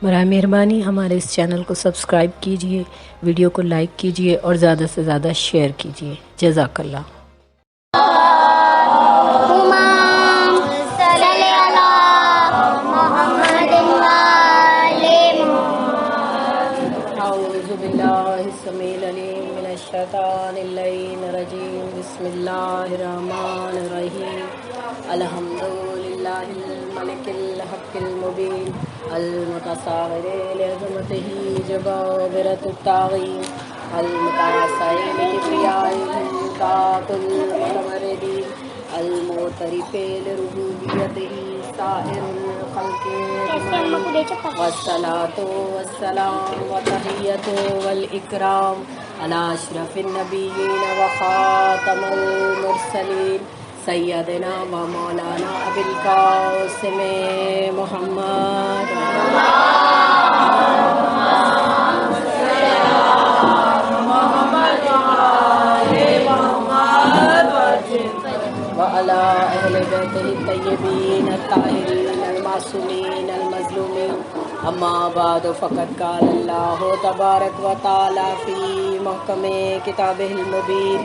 برائے مہربانی ہمارے اس چینل کو سبسکرائب کیجیے، ویڈیو کو لائک کیجیے اور زیادہ سے زیادہ شیئر کیجیے۔ جزاک اللہ۔ اعوذ باللہ السمیع العلیم من الشیطان اللعین الرجیم، بسم اللہ الرحمن الرحیم۔ الحمد للہ الملک الحق المبین المتصاغر لعظمتہ جبابرۃ الطاغین المتعصر لکبریائہ ذات المتمردین المعترف لربوبیتہ سائر الخلق والصلاة والسلام وتحیۃ والاکرام علی اشرف النبیین وخاتم المرسلین سیدنا و مولانا ابی القاسم محمد وعلی اہل بیتہ الطیبین الطاہرین المعصومین المظلومین، اما بعد فقد قال اللہ تبارک و تعالی فی محکم کتابہ المبین،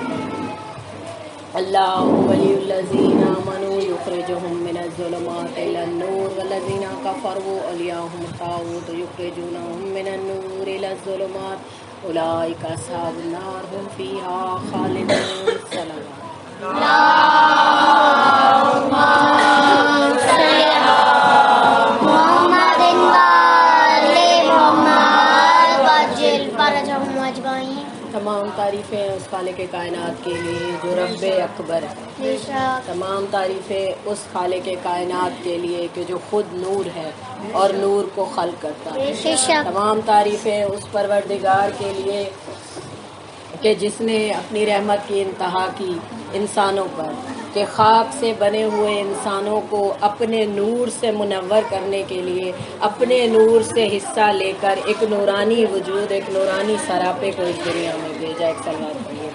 اللہ ولی الذین آمنوا یخرجہم من الظلمات الی النور والذین کفروا اولیاءہم الطاغوت یخرجونہم من النور الی الظلمات اولئک اصحاب النار هم فیہا خالدون۔ صلوات تمام تعریفیں اس خالق کائنات کے لیے جو رب اکبر ہے، تمام تعریفیں اس خالق کائنات کے لیے کہ جو خود نور ہے اور نور کو خلق کرتا ہے، تمام تعریفیں اس پروردگار کے لیے کہ جس نے اپنی رحمت کی انتہا کی انسانوں پر، کہ خاک سے بنے ہوئے انسانوں کو اپنے نور سے منور کرنے کے لیے اپنے نور سے حصہ لے کر ایک نورانی وجود، ایک نورانی سراپے کو اس دنیا میں بھیجا۔ ایک صلوات پڑھیے۔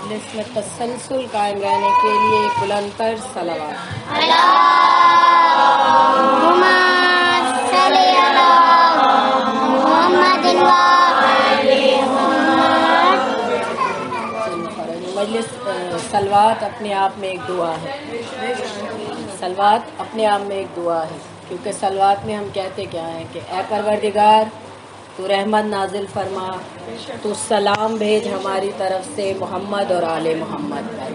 مجلس میں تسلسل قائم رہنے کے لیے بلند تر صلوات۔ مجلس صلوات اپنے آپ میں ایک دعا ہے، صلوات اپنے آپ میں ایک دعا ہے، کیونکہ صلوات میں ہم کہتے کیا ہیں کہ اے پروردگار تو رحمت نازل فرما، تو سلام بھیج ہماری طرف سے محمد اور آل محمد پر،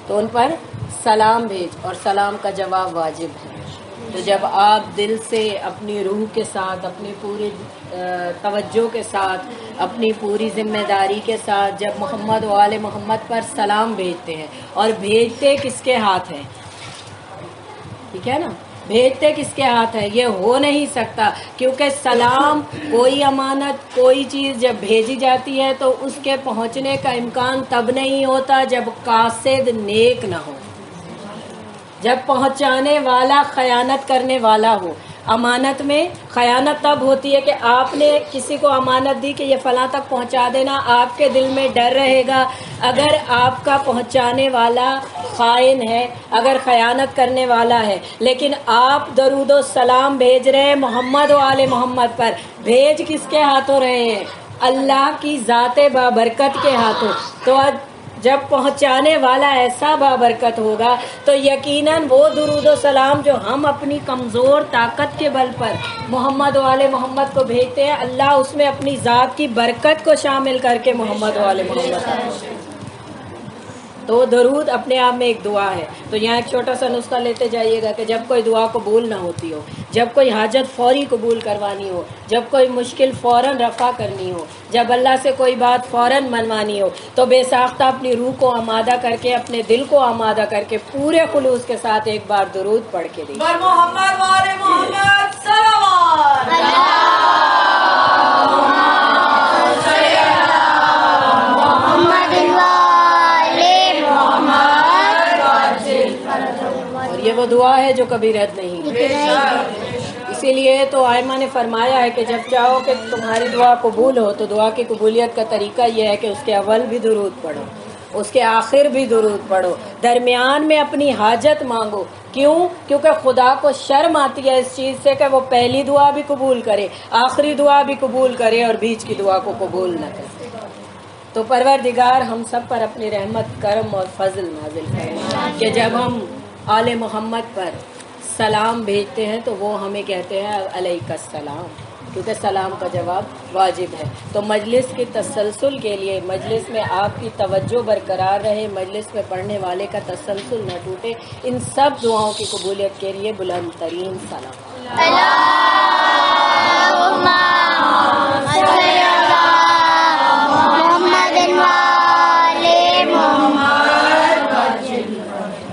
تو ان پر سلام بھیج، اور سلام کا جواب واجب ہے۔ تو جب آپ دل سے اپنی روح کے ساتھ، اپنی پوری توجہ کے ساتھ، اپنی پوری ذمہ داری کے ساتھ جب محمد و آل محمد پر سلام بھیجتے ہیں، اور بھیجتے کس کے ہاتھ ہے؟ ٹھیک ہے نا، بھیجتے کس کے ہاتھ ہے؟ یہ ہو نہیں سکتا، کیونکہ سلام کوئی امانت، کوئی چیز جب بھیجی جاتی ہے تو اس کے پہنچنے کا امکان تب نہیں ہوتا جب قاصد نیک نہ ہو، جب پہنچانے والا خیانت کرنے والا ہو۔ امانت میں خیانت تب ہوتی ہے کہ آپ نے کسی کو امانت دی کہ یہ فلاں تک پہنچا دینا، آپ کے دل میں ڈر رہے گا اگر آپ کا پہنچانے والا خائن ہے، اگر خیانت کرنے والا ہے، لیکن آپ درود و سلام بھیج رہے ہیں محمد و آل محمد پر، بھیج کس کے ہاتھوں رہے ہیں؟ اللہ کی ذات بابرکت کے ہاتھوں۔ تو جب پہنچانے والا ایسا بابرکت ہوگا تو یقیناً وہ درود و سلام جو ہم اپنی کمزور طاقت کے بل پر محمد و آل محمد کو بھیجتے ہیں، اللہ اس میں اپنی ذات کی برکت کو شامل کر کے محمد و آل محمد، تو درود اپنے آپ میں ایک دعا ہے۔ تو یہاں ایک چھوٹا سا نسخہ لیتے جائیے گا کہ جب کوئی دعا قبول نہ ہوتی ہو، جب کوئی حاجت فوری قبول کروانی ہو، جب کوئی مشکل فوراً رفع کرنی ہو، جب اللہ سے کوئی بات فوراً منوانی ہو، تو بے ساختہ اپنی روح کو آمادہ کر کے، اپنے دل کو آمادہ کر کے پورے خلوص کے ساتھ ایک بار درود پڑھ کے دیجیے۔ محمد وآل محمد صلوات۔ یہ وہ دعا ہے جو کبھی رد نہیں ہوتی۔ اس اسی لیے تو آئمہ نے فرمایا ہے کہ جب چاہو کہ تمہاری دعا قبول ہو تو دعا کی قبولیت کا طریقہ یہ ہے کہ اس کے اول بھی درود پڑھو، اس کے آخر بھی درود پڑھو، درمیان میں اپنی حاجت مانگو۔ کیوں؟ کیونکہ خدا کو شرم آتی ہے اس چیز سے کہ وہ پہلی دعا بھی قبول کرے، آخری دعا بھی قبول کرے اور بیچ کی دعا کو قبول نہ کرے۔ تو پروردگار ہم سب پر اپنی رحمت، کرم اور فضل نازل کرے کہ جب ہم آل محمد پر سلام بھیجتے ہیں تو وہ ہمیں کہتے ہیں علیک السلام، کیونکہ سلام کا جواب واجب ہے۔ تو مجلس کی تسلسل کے لیے، مجلس میں آپ کی توجہ برقرار رہے، مجلس میں پڑھنے والے کا تسلسل نہ ٹوٹے، ان سب دعاؤں کی قبولیت کے لیے بلند ترین سلام۔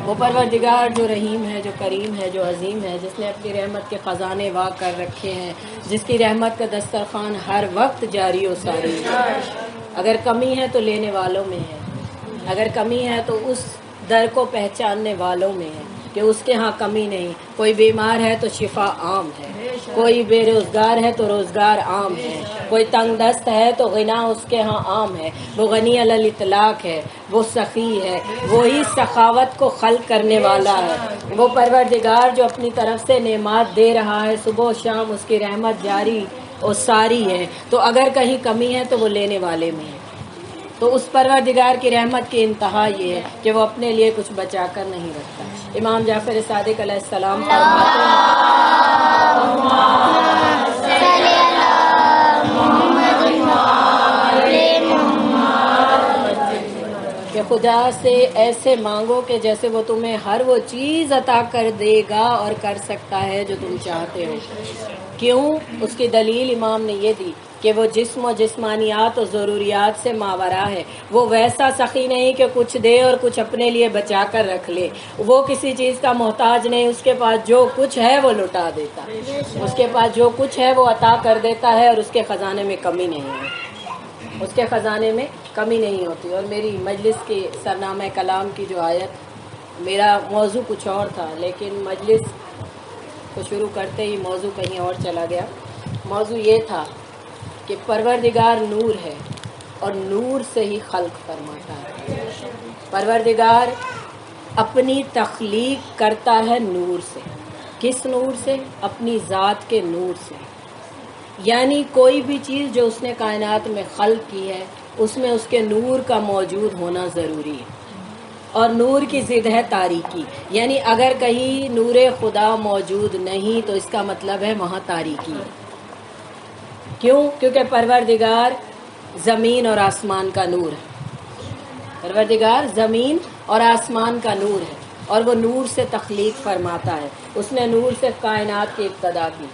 وہ پروردگار جو رحیم ہے، جو کریم ہے، جو عظیم ہے، جس نے اپنی رحمت کے خزانے وا کر رکھے ہیں، جس کی رحمت کا دسترخوان ہر وقت جاری و ساری ہے۔ اگر کمی ہے تو لینے والوں میں ہے، اگر کمی ہے تو اس در کو پہچاننے والوں میں ہے کہ اس کے ہاں کمی نہیں۔ کوئی بیمار ہے تو شفا عام ہے، کوئی بے روزگار ہے تو روزگار عام ہے، کوئی تنگ دست ہے تو غنا اس کے ہاں عام ہے۔ وہ غنی علی الاطلاق ہے، وہ سخی ہے، وہی سخاوت کو خلق کرنے والا ہے۔ وہ پروردگار جو اپنی طرف سے نعمات دے رہا ہے، صبح و شام اس کی رحمت جاری اور ساری ہے۔ تو اگر کہیں کمی ہے تو وہ لینے والے میں ہے۔ تو اس پروردگار کی رحمت کی انتہا یہ ہے کہ وہ اپنے لیے کچھ بچا کر نہیں رکھتا۔ امام جعفر صادق علیہ السلام فرماتے کہ خدا سے ایسے مانگو کہ جیسے وہ تمہیں ہر وہ چیز عطا کر دے گا اور کر سکتا ہے جو تم چاہتے ہو۔ کیوں؟ اس کی دلیل امام نے یہ دی کہ وہ جسم و جسمانیات و ضروریات سے ماورا ہے۔ وہ ویسا سخی نہیں کہ کچھ دے اور کچھ اپنے لیے بچا کر رکھ لے۔ وہ کسی چیز کا محتاج نہیں، اس کے پاس جو کچھ ہے وہ لٹا دیتا ہے، اس کے پاس جو کچھ ہے وہ عطا کر دیتا ہے، اور اس کے خزانے میں کمی نہیں ہے، اس کے خزانے میں کمی نہیں ہوتی۔ اور میری مجلس کی سرنامہ کلام کی جو آیت، میرا موضوع کچھ اور تھا لیکن مجلس کو شروع کرتے ہی موضوع کہیں اور چلا گیا۔ موضوع یہ تھا کہ پروردگار نور ہے اور نور سے ہی خلق فرماتا ہے۔ پروردگار اپنی تخلیق کرتا ہے نور سے۔ کس نور سے؟ اپنی ذات کے نور سے۔ یعنی کوئی بھی چیز جو اس نے کائنات میں خلق کی ہے، اس میں اس کے نور کا موجود ہونا ضروری ہے۔ اور نور کی ضد ہے تاریکی، یعنی اگر کہیں نور خدا موجود نہیں تو اس کا مطلب ہے وہاں تاریکی ہے۔ کیوں؟ کیونکہ پروردگار زمین اور آسمان کا نور ہے۔ پروردگار زمین اور آسمان کا نور ہے اور وہ نور سے تخلیق فرماتا ہے۔ اس نے نور سے کائنات کی ابتدا کی،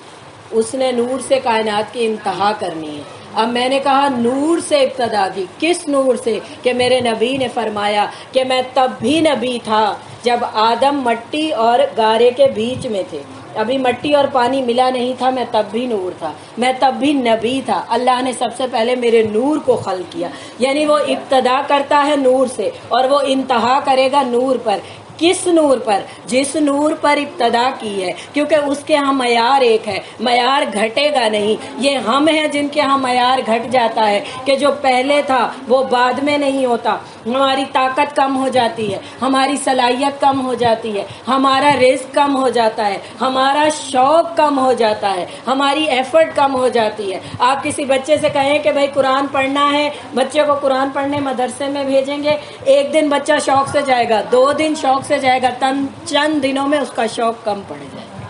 اس نے نور سے کائنات کی انتہا کرنی ہے۔ اب میں نے کہا نور سے ابتدا کی، کس نور سے؟ کہ میرے نبی نے فرمایا کہ میں تب بھی نبی تھا جب آدم مٹی اور گارے کے بیچ میں تھے، ابھی مٹی اور پانی ملا نہیں تھا، میں تب بھی نور تھا، میں تب بھی نبی تھا۔ اللہ نے سب سے پہلے میرے نور کو خلق کیا، یعنی وہ ابتدا کرتا ہے نور سے اور وہ انتہا کرے گا نور پر۔ کس نور پر؟ جس نور پر ابتدا کی ہے، کیونکہ اس کے ہاں معیار ایک ہے، معیار گھٹے گا نہیں۔ یہ ہم ہیں جن کے ہاں معیار گھٹ جاتا ہے کہ جو پہلے تھا وہ بعد میں نہیں ہوتا۔ ہماری طاقت کم ہو جاتی ہے، ہماری صلاحیت کم ہو جاتی ہے، ہمارا رزق کم ہو جاتا ہے، ہمارا شوق کم ہو جاتا ہے، ہماری ایفرٹ کم ہو جاتی ہے۔ آپ کسی بچے سے کہیں کہ بھائی قرآن پڑھنا ہے، بچے کو قرآن پڑھنے مدرسے میں بھیجیں گے، ایک دن بچہ شوق سے جائے گا، 2 دن شوق سے جائے گا، چند دنوں میں اس کا شوق کم پڑ جائے گا،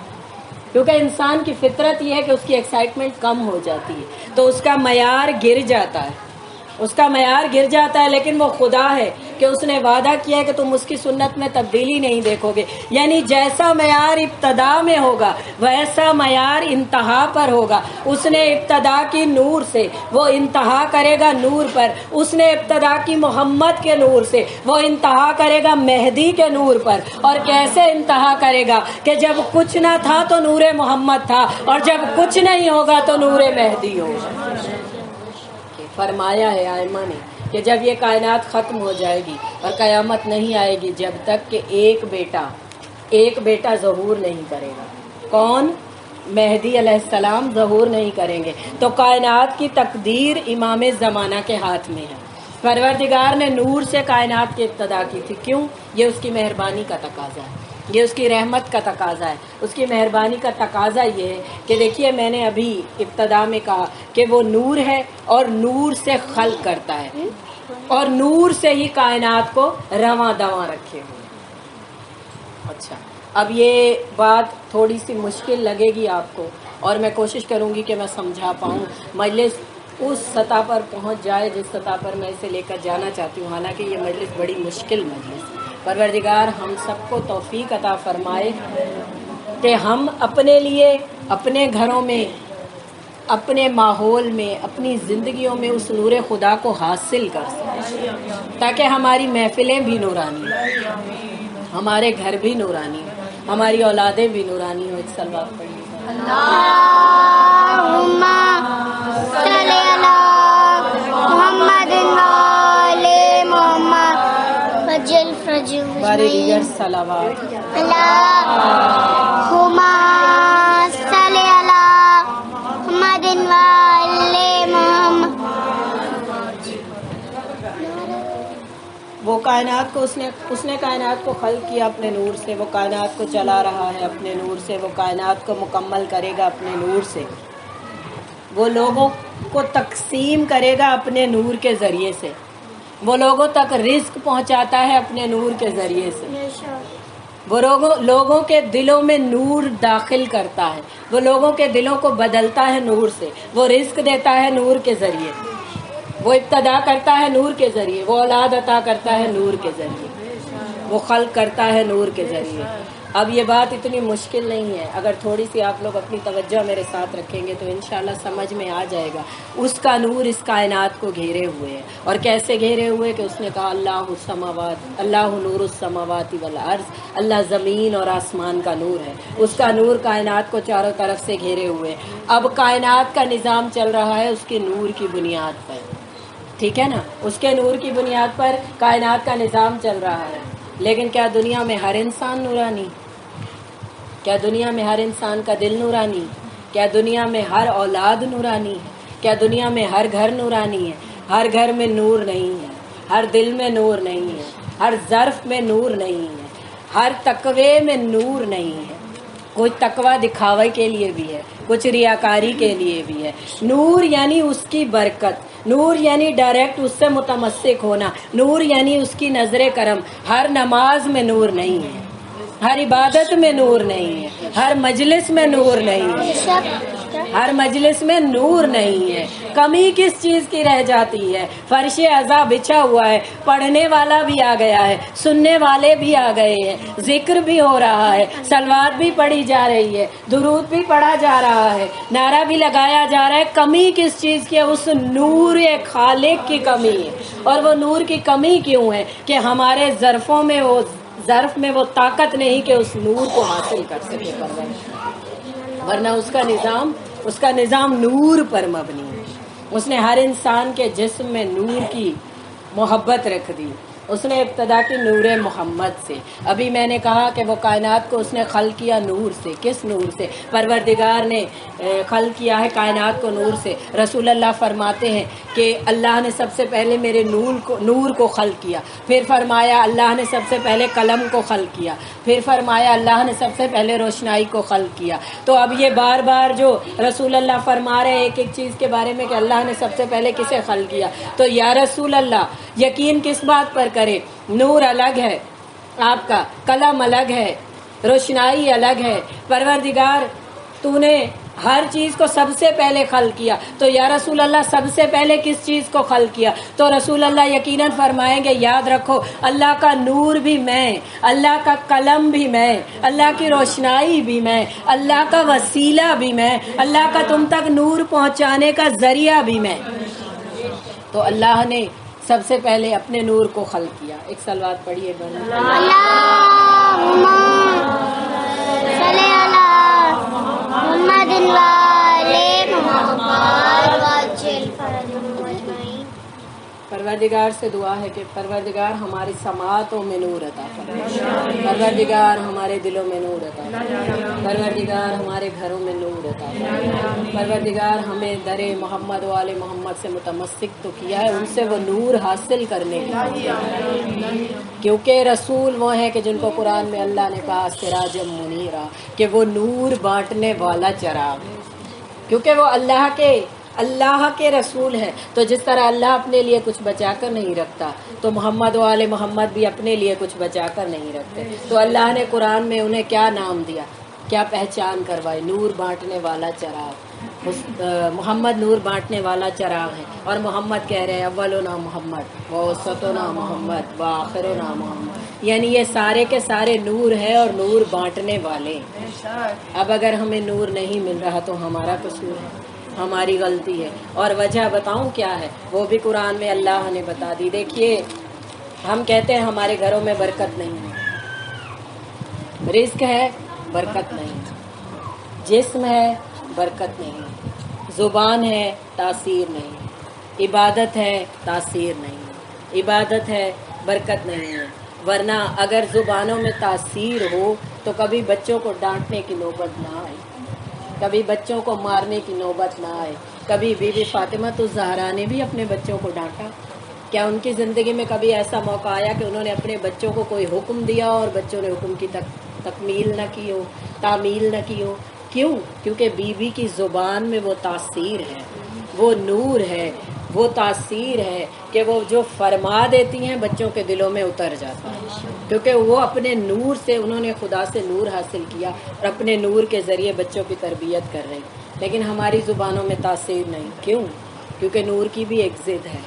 کیونکہ انسان کی فطرت یہ ہے کہ اس کی ایکسائٹمنٹ کم ہو جاتی ہے، تو اس کا معیار گر جاتا ہے، اس کا معیار گر جاتا ہے۔ لیکن وہ خدا ہے کہ اس نے وعدہ کیا ہے کہ تم اس کی سنت میں تبدیلی نہیں دیکھو گے، یعنی جیسا معیار ابتدا میں ہوگا ویسا معیار انتہا پر ہوگا۔ اس نے ابتدا کی نور سے، وہ انتہا کرے گا نور پر۔ اس نے ابتدا کی محمد کے نور سے، وہ انتہا کرے گا مہدی کے نور پر۔ اور کیسے انتہا کرے گا؟ کہ جب کچھ نہ تھا تو نور محمد تھا، اور جب کچھ نہیں ہوگا تو نور مہدی ہوگا۔ فرمایا ہے آئمہ نے کہ جب یہ کائنات ختم ہو جائے گی اور قیامت نہیں آئے گی جب تک کہ ایک بیٹا ظہور نہیں کرے گا۔ کون؟ مہدی علیہ السلام ظہور نہیں کریں گے، تو کائنات کی تقدیر امام زمانہ کے ہاتھ میں ہے۔ پروردگار نے نور سے کائنات کی ابتدا کی تھی، کیوں؟ یہ اس کی مہربانی کا تقاضا ہے، یہ اس کی رحمت کا تقاضا ہے، اس کی مہربانی کا تقاضا یہ ہے کہ دیکھیے میں نے ابھی ابتدا میں کہا کہ وہ نور ہے اور نور سے خلق کرتا ہے اور نور سے ہی کائنات کو رواں دواں رکھے ہوئے۔ اچھا، اب یہ بات تھوڑی سی مشکل لگے گی آپ کو اور میں کوشش کروں گی کہ میں سمجھا پاؤں، مجلس اس سطح پر پہنچ جائے جس سطح پر میں اسے لے کر جانا چاہتی ہوں، حالانکہ یہ مجلس بڑی مشکل مجلس۔ پروردگار ہم سب کو توفیق عطا فرمائے کہ ہم اپنے لیے، اپنے گھروں میں، اپنے ماحول میں، اپنی زندگیوں میں اس نور خدا کو حاصل کر سکیں، تاکہ ہماری محفلیں بھی نورانی ہوں، ہمارے گھر بھی نورانی ہوں، ہماری اولادیں بھی نورانی ہوں۔ ایک صلوات پڑھیے۔ اللہم صلی علی محمد وآل محمد وجل فرجهم باری دیگر اجمعین۔ صلوات۔ اللہم صلی علی محمد وآل محمد۔ وہ کائنات کو اس نے کائنات کو خلق کیا اپنے نور سے، وہ کائنات کو چلا رہا ہے اپنے نور سے، وہ کائنات کو مکمل کرے گا اپنے نور سے، وہ لوگوں کو تقسیم کرے گا اپنے نور کے ذریعے سے، وہ لوگوں تک رزق پہنچاتا ہے اپنے نور کے ذریعے سے، وہ لوگوں کے دلوں میں نور داخل کرتا ہے، وہ لوگوں کے دلوں کو بدلتا ہے نور سے، وہ رزق دیتا ہے نور کے ذریعے، وہ ابتدا کرتا ہے نور کے ذریعے، وہ اولاد عطا کرتا ہے نور کے ذریعے، وہ خلق کرتا ہے نور کے ذریعے۔ اب یہ بات اتنی مشکل نہیں ہے، اگر تھوڑی سی آپ لوگ اپنی توجہ میرے ساتھ رکھیں گے تو انشاءاللہ سمجھ میں آ جائے گا۔ اس کا نور اس کائنات کو گھیرے ہوئے ہے، اور کیسے گھیرے ہوئے کہ اس نے کہا اللہ نور السماوات والارض، اللہ زمین اور آسمان کا نور ہے، اس کا نور کائنات کو چاروں طرف سے گھیرے ہوئے۔ اب کائنات کا نظام چل رہا ہے اس کے نور کی بنیاد پر، ٹھیک ہے نا، اس کے نور کی بنیاد پر کائنات کا نظام چل رہا ہے۔ لیکن کیا دنیا میں ہر انسان نورانی؟ کیا دنیا میں ہر انسان کا دل نورانی؟ کیا دنیا میں ہر اولاد نورانی؟ کیا دنیا میں ہر گھر نورانی ہے؟ ہر گھر میں نور نہیں ہے، ہر دل میں نور نہیں ہے، ہر ظرف میں نور نہیں ہے، ہر تقوی میں نور نہیں ہے۔ کچھ تقوی دکھاوے کے لیے بھی ہے، کچھ ریاکاری کے لیے بھی ہے۔ نور یعنی اس کی برکت، نور یعنی ڈائریکٹ اس سے متمسک ہونا، نور یعنی اس کی نظر کرم۔ ہر نماز میں نور نہیں ہے، ہر عبادت میں نور نہیں ہے، ہر مجلس میں نور نہیں ہے، ہر مجلس میں نور نہیں ہے۔ کمی کس چیز کی رہ جاتی ہے؟ فرش عزا بچھا ہوا ہے، پڑھنے والا بھی آ گیا ہے، سننے والے بھی آ گئے ہیں، ذکر بھی ہو رہا ہے، صلوات بھی پڑھی جا رہی ہے، درود بھی پڑھا جا رہا ہے، نعرہ بھی لگایا جا رہا ہے۔ کمی کس چیز کی ہے؟ اس نور خالق کی کمی ہے۔ اور وہ نور کی کمی کیوں ہے؟ کہ ہمارے ظرف میں وہ طاقت نہیں کہ اس نور کو حاصل کر سکے، ورنہ اس کا نظام نور پر مبنی ہے۔ اس نے ہر انسان کے جسم میں نور کی محبت رکھ دی، اس نے ابتدا کی نور محمد سے۔ ابھی میں نے کہا کہ وہ کائنات کو اس نے خلق کیا نور سے۔ کس نور سے؟ پروردگار نے خلق کیا ہے کائنات کو نور سے۔ رسول اللہ فرماتے ہیں کہ اللہ نے سب سے پہلے میرے نور کو خلق کیا، پھر فرمایا اللہ نے سب سے پہلے قلم کو خلق کیا، پھر فرمایا اللہ نے سب سے پہلے روشنائی کو خلق کیا۔ تو اب یہ بار بار جو رسول اللہ فرما رہے ہیں ایک ایک چیز کے بارے میں کہ اللہ نے سب سے پہلے کسے خلق کیا، تو یا رسول اللہ یقین کس بات پر کرے؟ نور الگ ہے آپ کا، قلم الگ ہے، روشنائی الگ ہے۔ پروردگار تو نے ہر چیز کو سب سے پہلے خلق کیا، تو یا رسول اللہ سب سے پہلے کس چیز کو خلق کیا؟ تو رسول اللہ یقیناً فرمائیں گے یاد رکھو اللہ کا نور بھی میں، اللہ کا قلم بھی میں، اللہ کی روشنائی بھی میں، اللہ کا وسیلہ بھی میں، اللہ کا تم تک نور پہنچانے کا ذریعہ بھی میں۔ تو اللہ نے سب سے پہلے اپنے نور کو خلق کیا۔ ایک صلوات پڑھیے بہن۔ اللہم صلی علی محمد وآل محمد وجل فرجهم اجمعین۔ پروردگار سے دعا ہے کہ پروردگار ہماری سماعتوں میں نور عطا فرما، پروردگار ہمارے دلوں میں نور عطا فرما، پروردگار ہمارے گھروں میں نور عطا فرما، پروردگار ہمیں در محمد و آل محمد سے متمسک تو کیا ہے، ان سے وہ نور حاصل کرنے کی، کیونکہ رسول وہ ہیں کہ جن کو قرآن میں اللہ نے کہا سراجا منیرا، کہ وہ نور بانٹنے والا چراغ، کیونکہ وہ اللہ کے رسول ہے۔ تو جس طرح اللہ اپنے لیے کچھ بچا کر نہیں رکھتا تو محمد و آل محمد بھی اپنے لیے کچھ بچا کر نہیں رکھتے۔ تو اللہ نے قرآن میں انہیں کیا نام دیا، کیا پہچان کروائی؟ نور بانٹنے والا چراغ۔ محمد نور بانٹنے والا چراغ ہے، اور محمد کہہ رہے ہیں اولنا محمد ووسطنا محمد وآخرنا محمد، یعنی یہ سارے کے سارے نور ہے اور نور بانٹنے والے۔ اب اگر ہمیں نور نہیں مل رہا تو ہمارا قصور ہے، ہماری غلطی ہے، اور وجہ بتاؤں کیا ہے، وہ بھی قرآن میں اللہ نے بتا دی۔ دیکھیے ہم کہتے ہیں ہمارے گھروں میں برکت نہیں ہے، رزق ہے برکت نہیں، جسم ہے برکت نہیں، زبان ہے تاثیر نہیں، عبادت ہے تاثیر نہیں، عبادت ہے برکت نہیں ہے۔ ورنہ اگر زبانوں میں تاثیر ہو تو کبھی بچوں کو ڈانٹنے کی نوبت نہ آئے، کبھی بچوں کو مارنے کی نوبت نہ آئے۔ کبھی بی بی فاطمہ الزہرا نے بھی اپنے بچوں کو ڈانٹا؟ کیا ان کی زندگی میں کبھی ایسا موقع آیا کہ انہوں نے اپنے بچوں کو کوئی حکم دیا اور بچوں نے حکم کی تکمیل نہ کی ہو، تعمیل نہ کی ہو؟ کیوں؟ کیونکہ بیوی کی زبان میں وہ تاثیر ہے، وہ نور ہے، وہ تاثیر ہے کہ وہ جو فرما دیتی ہیں بچوں کے دلوں میں اتر جاتا ہے، کیونکہ وہ اپنے نور سے، انہوں نے خدا سے نور حاصل کیا اور اپنے نور کے ذریعے بچوں کی تربیت کر رہے ہیں۔ لیکن ہماری زبانوں میں تاثیر نہیں، کیوں؟ کیونکہ نور کی بھی ایک ضد ہے۔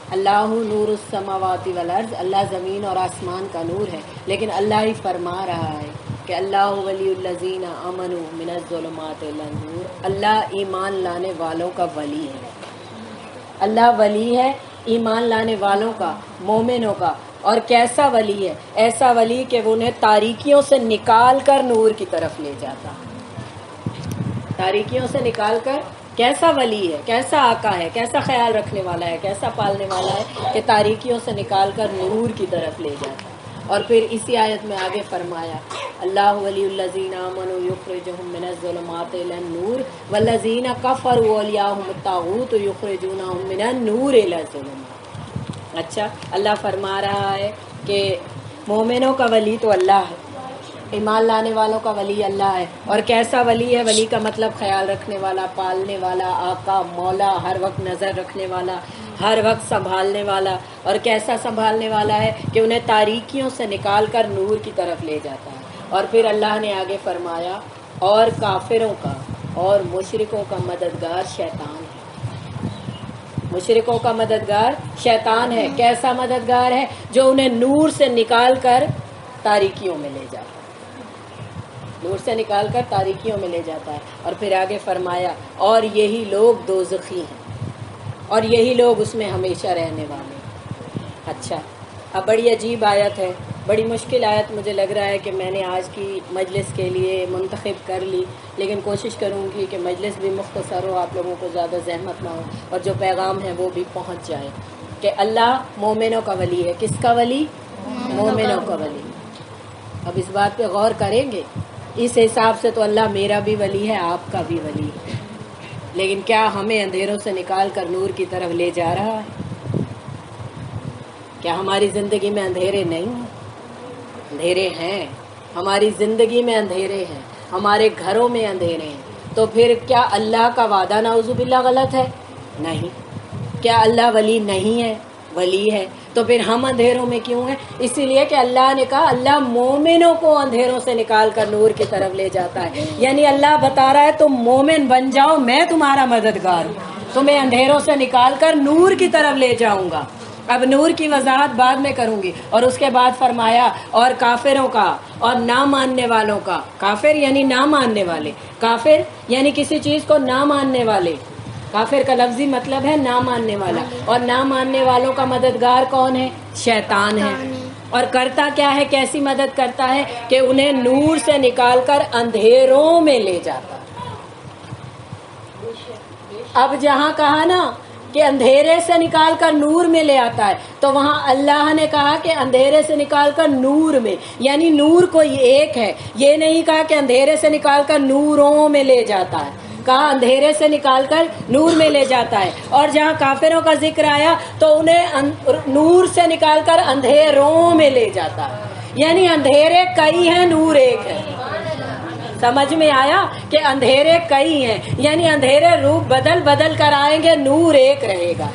اللہ نور السماوات والارض، اللہ زمین اور آسمان کا نور ہے، لیکن اللہ ہی فرما رہا ہے کہ اللہ ولی الذین آمنوا من الظلمات الی النور، اللہ ایمان لانے والوں کا ولی ہے، اللہ ولی ہے ایمان لانے والوں کا، مومنوں کا۔ اور کیسا ولی ہے؟ ایسا ولی کہ وہ انہیں تاریکیوں سے نکال کر نور کی طرف لے جاتا، تاریکیوں سے نکال کر۔ کیسا ولی ہے، کیسا آقا ہے، کیسا خیال رکھنے والا ہے، کیسا پالنے والا ہے کہ تاریکیوں سے نکال کر نور کی طرف لے جاتا۔ اور پھر اسی آیت میں آگے فرمایا اللہ ولی الذین آمنوا یخرجہم من الظلمات الی النور والذین کفروا اولیاءہم الطاغوت یخرجونہم من النور الی الظلمات۔ اچھا، اللہ فرما رہا ہے کہ مومنوں کا ولی تو اللہ ہے، ایمان لانے والوں کا ولی اللہ ہے۔ اور کیسا ولی ہے؟ ولی کا مطلب خیال رکھنے والا، پالنے والا، آقا، مولا، ہر وقت نظر رکھنے والا، ہر وقت سنبھالنے والا۔ اور کیسا سنبھالنے والا ہے کہ انہیں تاریکیوں سے نکال کر نور کی طرف لے جاتا ہے۔ اور پھر اللہ نے آگے فرمایا اور کافروں کا اور مشرکوں کا مددگار شیطان ہے، مشرکوں کا مددگار شیطان ہے۔ کیسا مددگار ہے؟ جو انہیں نور سے نکال کر تاریکیوں میں لے جاتا ہے، نور سے نکال کر تاریکیوں میں لے جاتا ہے۔ اور پھر آگے فرمایا اور یہی لوگ دوزخی ہیں اور یہی لوگ اس میں ہمیشہ رہنے والے ہیں۔ اچھا، اب بڑی عجیب آیت ہے، بڑی مشکل آیت مجھے لگ رہا ہے کہ میں نے آج کی مجلس کے لیے منتخب کر لی، لیکن کوشش کروں گی کہ مجلس بھی مختصر ہو، آپ لوگوں کو زیادہ زحمت نہ ہو، اور جو پیغام ہے وہ بھی پہنچ جائے کہ اللہ مومنوں کا ولی ہے۔ کس کا ولی؟ مومنوں کا ولی۔ اب اس بات پہ غور کریں گے، اس حساب سے تو اللہ میرا بھی ولی ہے، آپ کا بھی ولی ہے، لیکن کیا ہمیں اندھیروں سے نکال کر نور کی طرف لے جا رہا ہے؟ کیا ہماری زندگی میں اندھیرے نہیں ہیں؟ اندھیرے ہیں، ہماری زندگی میں اندھیرے ہیں، ہمارے گھروں میں اندھیرے ہیں۔ تو پھر کیا اللہ کا وعدہ نعوذ باللہ غلط ہے؟ نہیں۔ کیا اللہ ولی نہیں ہے؟ ولی ہے۔ تو پھر ہم اندھیروں میں کیوں ہیں؟ اسی لیے کہ اللہ نے کہا اللہ مومنوں کو اندھیروں سے نکال کر نور کی طرف لے جاتا ہے، یعنی اللہ بتا رہا ہے تم مومن بن جاؤ، میں تمہارا مددگار ہوں، تمہیں اندھیروں سے نکال کر نور کی طرف لے جاؤں گا۔ اب نور کی وضاحت بعد میں کروں گی۔ اور اس کے بعد فرمایا اور کافروں کا اور نہ ماننے والوں کا۔ کافر یعنی نہ ماننے والے، کافر یعنی کسی چیز کو نہ ماننے والے، کافر کا لفظی مطلب ہے نہ ماننے والا، اور نہ ماننے والوں کا مددگار کون ہے؟ شیطان ہے۔ اور کرتا کیا ہے؟ کیسی مدد کرتا ہے؟ کہ انہیں نور سے نکال کر اندھیروں میں لے جاتا۔ اب جہاں کہا نا کہ اندھیرے سے نکال کر نور میں لے آتا ہے، تو وہاں اللہ نے کہا کہ اندھیرے سے نکال کر نور میں، یعنی نور کوئی ایک ہے، یہ نہیں کہا کہ اندھیرے سے نکال کر نوروں میں لے جاتا ہے، کہا اندھیرے سے نکال کر نور میں لے جاتا ہے۔ اور جہاں کافروں کا ذکر آیا تو انہیں نور سے نکال کر اندھیروں میں لے جاتا ہے، یعنی اندھیرے کئی ہیں، نور ایک ہے۔ سمجھ میں آیا کہ اندھیرے کئی ہیں، یعنی اندھیرے روپ بدل بدل کر آئیں گے، نور ایک رہے گا۔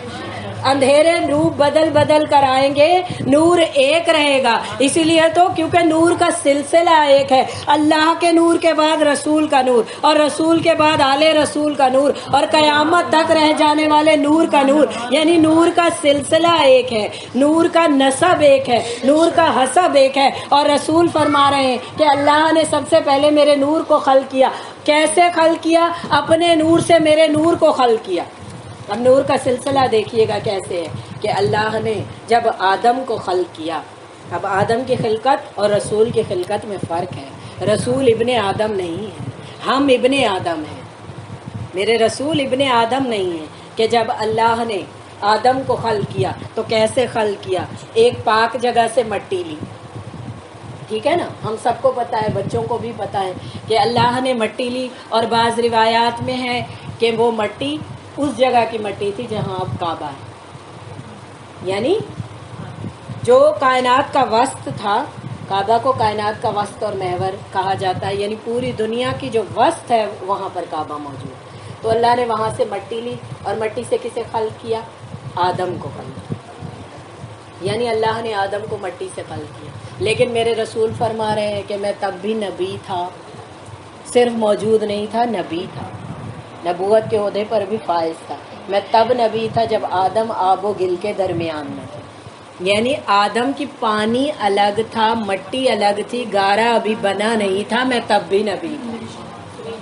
اندھیرے روپ بدل بدل کر آئیں گے، نور ایک رہے گا۔ اسی لیے تو کیونکہ نور کا سلسلہ ایک ہے، اللہ کے نور کے بعد رسول کا نور، اور رسول کے بعد آل رسول کا نور، اور قیامت تک رہ جانے والے نور کا نور، یعنی نور کا سلسلہ ایک ہے، نور کا نسب ایک ہے، نور کا حسب ایک ہے۔ اور رسول فرما رہے ہیں کہ اللہ نے سب سے پہلے میرے نور کو خلق کیا۔ کیسے خلق کیا؟ اپنے نور سے میرے نور کو خلق کیا۔ اب نور کا سلسلہ دیکھیے گا کیسے ہے کہ اللہ نے جب آدم کو خلق کیا، اب آدم کی خلقت اور رسول کی خلقت میں فرق ہے۔ رسول ابن آدم نہیں ہے، ہم ابن آدم ہیں، میرے رسول ابن آدم نہیں ہیں۔ کہ جب اللہ نے آدم کو خلق کیا تو کیسے خلق کیا؟ ایک پاک جگہ سے مٹی لی، ٹھیک ہے نا، ہم سب کو پتا ہے، بچوں کو بھی پتا ہے کہ اللہ نے مٹی لی، اور بعض روایات میں ہے کہ وہ مٹی اس جگہ کی مٹی تھی جہاں اب کعبہ ہے، یعنی جو کائنات کا وسط تھا، کعبہ کو کائنات کا وسط اور محور کہا جاتا ہے، یعنی پوری دنیا کی جو وسط ہے وہاں پر کعبہ موجود۔ تو اللہ نے وہاں سے مٹی لی، اور مٹی سے کسے خلق کیا؟ آدم کو خلق کیا، یعنی اللہ نے آدم کو مٹی سے خلق کیا۔ لیکن میرے رسول فرما رہے ہیں کہ میں تب بھی نبی تھا، صرف موجود نہیں تھا، نبی تھا، نبوت کے عہدے پر بھی فائز تھا۔ میں تب نبی تھا جب آدم آب و گل کے درمیان میں تھا، یعنی آدم کی پانی الگ تھا، مٹی الگ تھی، گارا ابھی بنا نہیں تھا، میں تب بھی نبی تھا،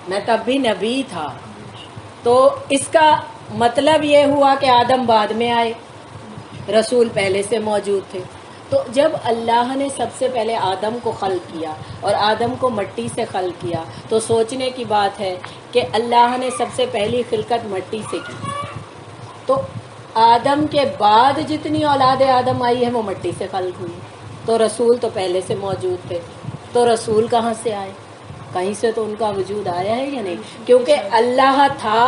میں تب بھی نبی تھا۔ تو اس کا مطلب یہ ہوا کہ آدم بعد میں آئے، رسول پہلے سے موجود تھے۔ تو جب اللہ نے سب سے پہلے آدم کو خلق کیا اور آدم کو مٹی سے خلق کیا، تو سوچنے کی بات ہے کہ اللہ نے سب سے پہلی خلقت مٹی سے کی، تو آدم کے بعد جتنی اولاد آدم آئی ہے وہ مٹی سے خلق ہوئی۔ تو رسول تو پہلے سے موجود تھے، تو رسول کہاں سے آئے؟ کہیں سے تو ان کا وجود آیا ہے یا نہیں؟ کیونکہ اللہ تھا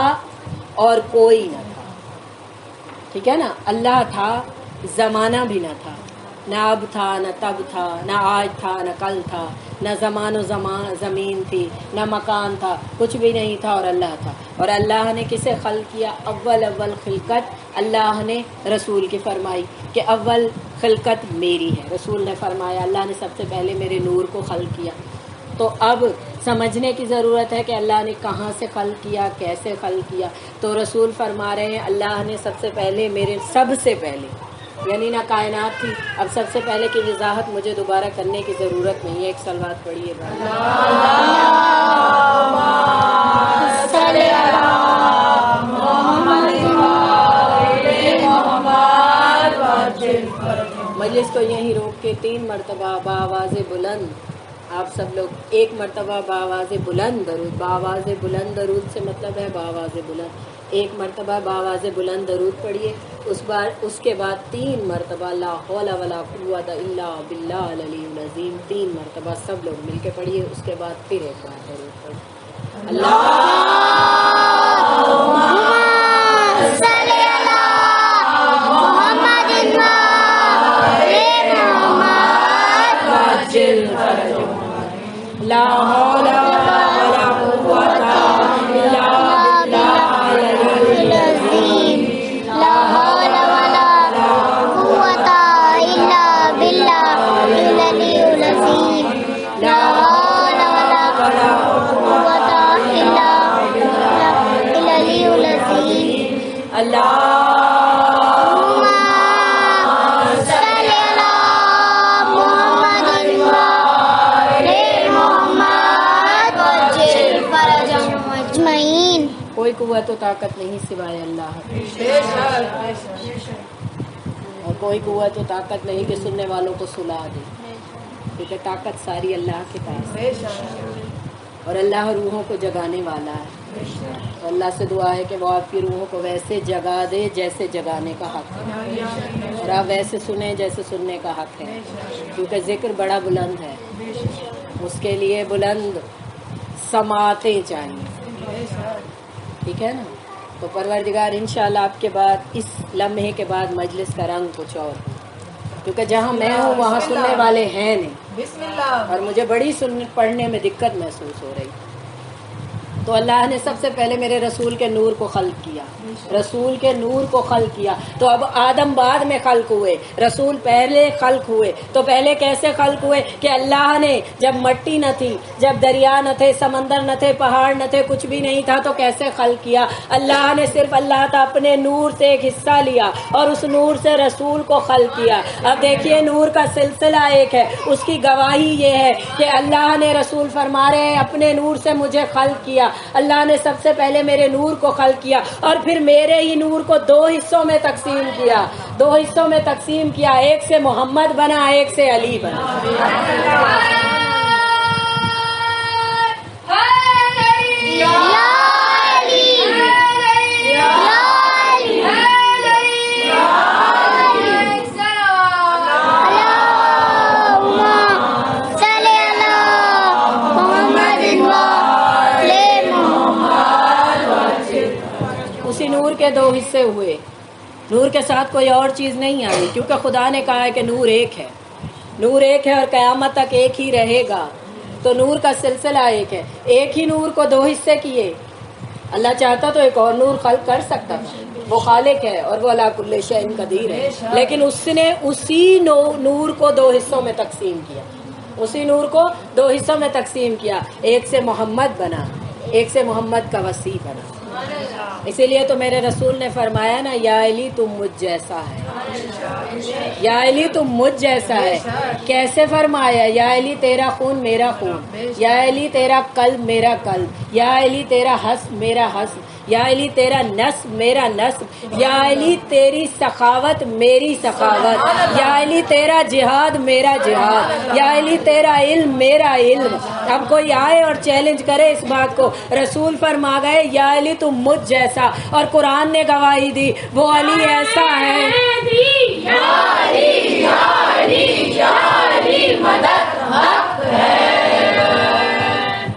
اور کوئی نہ تھا، ٹھیک ہے نا، اللہ تھا، زمانہ بھی نہ تھا، نہ اب تھا، نہ تب تھا، نہ آج تھا، نہ کل تھا، نہ زمان و زمین تھی، نہ مکان تھا، کچھ بھی نہیں تھا، اور اللہ تھا۔ اور اللہ نے کسے خلق کیا؟ اول خلقت اللہ نے رسول کی فرمائی کہ اول خلقت میری ہے۔ رسول نے فرمایا اللہ نے سب سے پہلے میرے نور کو خلق کیا۔ تو اب سمجھنے کی ضرورت ہے کہ اللہ نے کہاں سے خلق کیا، کیسے خلق کیا۔ تو رسول فرما رہے ہیں اللہ نے سب سے پہلے میرے، سب سے پہلے یعنی نہ کائنات تھی۔ اب سب سے پہلے کی وضاحت مجھے دوبارہ کرنے کی ضرورت نہیں ہے، ایک صلوات پڑھیے گا۔ مجلس کو یہیں روک کے 3 مرتبہ بآواز بلند، آپ سب لوگ ایک مرتبہ بآواز بلند درود، بآواز بلند درود سے مطلب ہے بآواز بلند، ایک مرتبہ بآواز بلند درود پڑھیے، اس کے بعد 3 مرتبہ لا حول ولا قوت الا باللہ العلی العظیم 3 مرتبہ سب لوگ مل کے پڑھیے، اس کے بعد پھر ایک بار درود پڑھیے۔ لا حول ولا قوت الا باللہ العلی العظیم، لا حول ولا قوت الا باللہ العلی العظیم، لا حول ولا قوت الا باللہ العلی العظیم۔ اللہ کوئی قوت و طاقت نہیں سوائے اللہ کی، اور کوئی قوت و طاقت نہیں کہ سننے والوں کو سلا دے، کیونکہ طاقت ساری اللہ کے پاس ہے، اور اللہ روحوں کو جگانے والا ہے۔ اللہ سے دعا ہے کہ وہ آپ کی روحوں کو ویسے جگا دے جیسے جگانے کا حق ہے، اور آپ ویسے سنیں جیسے سننے کا حق ہے، کیونکہ ذکر بڑا بلند ہے، اس کے لیے بلند سماعتیں چاہیے، ٹھیک ہے نا؟ تو پروردگار انشاءاللہ آپ کے بعد اس لمحے کے بعد مجلس کا رنگ کچھ اور ہو، کیونکہ جہاں میں ہوں وہاں سننے والے ہیں نہیں، بسم اللہ. اور مجھے بڑی پڑھنے میں دقت محسوس ہو رہی۔ تو اللہ نے سب سے پہلے میرے رسول کے نور کو خلق کیا، رسول کے نور کو خلق کیا، تو اب آدم بعد میں خلق ہوئے، رسول پہلے خلق ہوئے۔ تو پہلے کیسے خلق ہوئے کہ اللہ نے جب مٹی نہ تھی، جب دریا نہ تھے، سمندر نہ تھے، پہاڑ نہ تھے، کچھ بھی نہیں تھا، تو کیسے خلق کیا؟ اللہ نے صرف اللہ تعالیٰ اپنے نور سے ایک حصہ لیا اور اس نور سے رسول کو خلق کیا۔ اب دیکھیے نور کا سلسلہ ایک ہے، اس کی گواہی یہ ہے کہ اللہ نے، رسول فرما رہے ہیں، اپنے نور سے مجھے خلق کیا۔ اللہ نے سب سے پہلے میرے نور کو خلق کیا اور پھر میرے ہی نور کو دو حصوں میں تقسیم کیا، دو حصوں میں تقسیم کیا، ایک سے محمد بنا، ایک سے علی بنا۔ اسی نور کے دو حصے ہوئے، نور کے ساتھ کوئی اور چیز نہیں آئی، کیونکہ خدا نے کہا ہے کہ نور ایک ہے، نور ایک ہے اور قیامت تک ایک ہی رہے گا۔ تو نور کا سلسلہ ایک ہے، ایک ہی نور کو دو حصے کیے۔ اللہ چاہتا تو ایک اور نور خلق کر سکتا تھا، وہ خالق ہے اور وہ علی کل شیء قدیر ہے، لیکن اس نے اسی نور کو دو حصوں میں تقسیم کیا، اسی نور کو دو حصوں میں تقسیم کیا، ایک سے محمد بنا، ایک سے محمد کا وسیع بنا۔ اسی لیے تو میرے رسول نے فرمایا نا، یا علی تم مجھ جیسا ہے، یا علی تم مجھ جیسا ہے۔ کیسے فرمایا؟ یا علی تیرا خون میرا خون، یا علی تیرا قلب میرا قلب، یا علی تیرا حسب میرا حسب، یا علی تیرا نسب میرا نسب، یا علی تیری سخاوت میری سخاوت، یا علی تیرا جہاد میرا جہاد، یا علی تیرا علم میرا علم۔ اب کوئی آئے اور چیلنج کرے اس بات کو، رسول فرما گئے یا علی تم مجھ جیسا، اور قرآن نے گواہی دی وہ علی ایسا ہے، یا علی یا علی یا علی مدد حق ہے۔